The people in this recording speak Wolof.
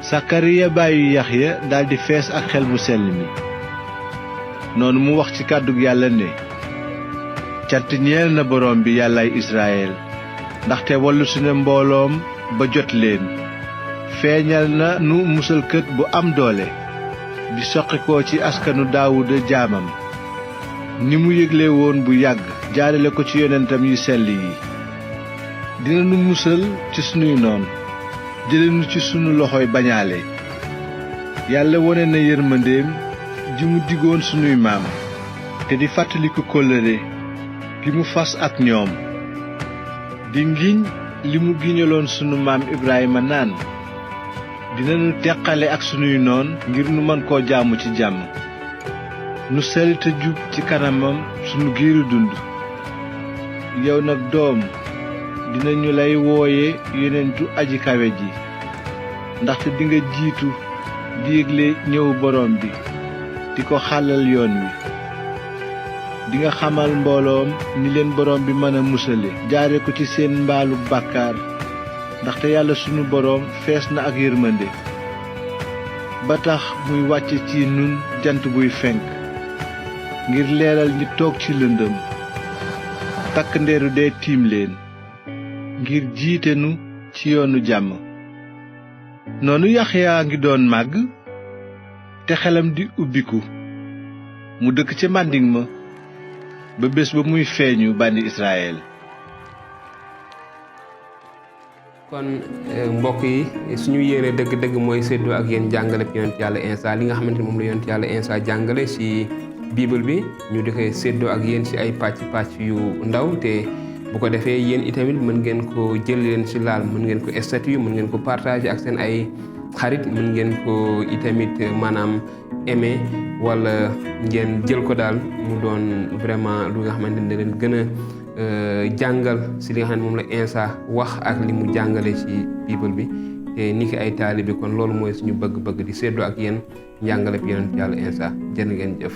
Sakariya bàyyi Yaxya daldi fees ak xel mu sell mi noonu mu wax ci kàddug Yàlla ne cant ñeel na borom bi yàllaay Israyel ndaxte wallu si na mbooloom ba jot leen feeñal na nu musalkët bu am doole di soqikoo ci askanu Daawuda jaamam ni mu yégle woon bu yàgg jaarale ko ci yonentam yu sell yi dina nu musal ci sunuy noon jële nu ci sunu loxoy bañaale Yàlla wone na yërmandeem ji mu digoon sunuy maam te di fàttaliku kóllëre gi mu fas ak ñoom di ngiñ li mu giñaloon sunu maam Ibrahima naan dinanu teqale ak sunuy noon ngir nu mën koo jaamu ci jàmm nu sell te jub ci kanamam sunu giiru dund yow nag doom dinañu lay wooye yonentu aji kawe ji ndaxte dinga jiitu di yégle ñëwu borom bi di ko xàllal yoon wi dinga xamal mbooloom ni leen borom bi mën a musale jaare ko ci seen mbaalu bàkkaar ndaxte Yàlla sunu borom fees na ak yërmande ba tax muy wàcce ci nun jant buy fenk ngir leeral ñi toog ci lëndëm takk ndeeru dee tiim leen ngir jiite nu ci yoonu jàmm noonu Yaxya ngi doon màgg te xelam di ubbiku mu dëkk ca màndiŋ ma ba bés ba muy feeñu bànni Israyel. kon mbokk yi suñu yéene dëgg-dëgg mooy séddoo ak yéen jàngale yonent Yàlla Iisaa li nga xamante ni moom la yonent Yàlla Iisaa jàngale ci bible bi ñu di koy séddoo ak yéen ci ay pàcc yu ndaw te bu ko defee yéen itamit mën ngeen ko jël leen ci laal mën ngeen ko statut mën ngeen ko partager ak seen ay xarit mën ngeen ko itamit maanaam aimer wala ngeen jël ko daal mu doon vraiment lu nga xamante ni da leen gën a jàngal ci li nga xam ne moom la Iisaa wax ak li mu jàngale ci bible bi te ni ki ay taalibe kon loolu mooy suñu bëgg-bëgg di séddoo ak yéen njàngale bi yonent Yàlla Iisaa jërë ngeen jëf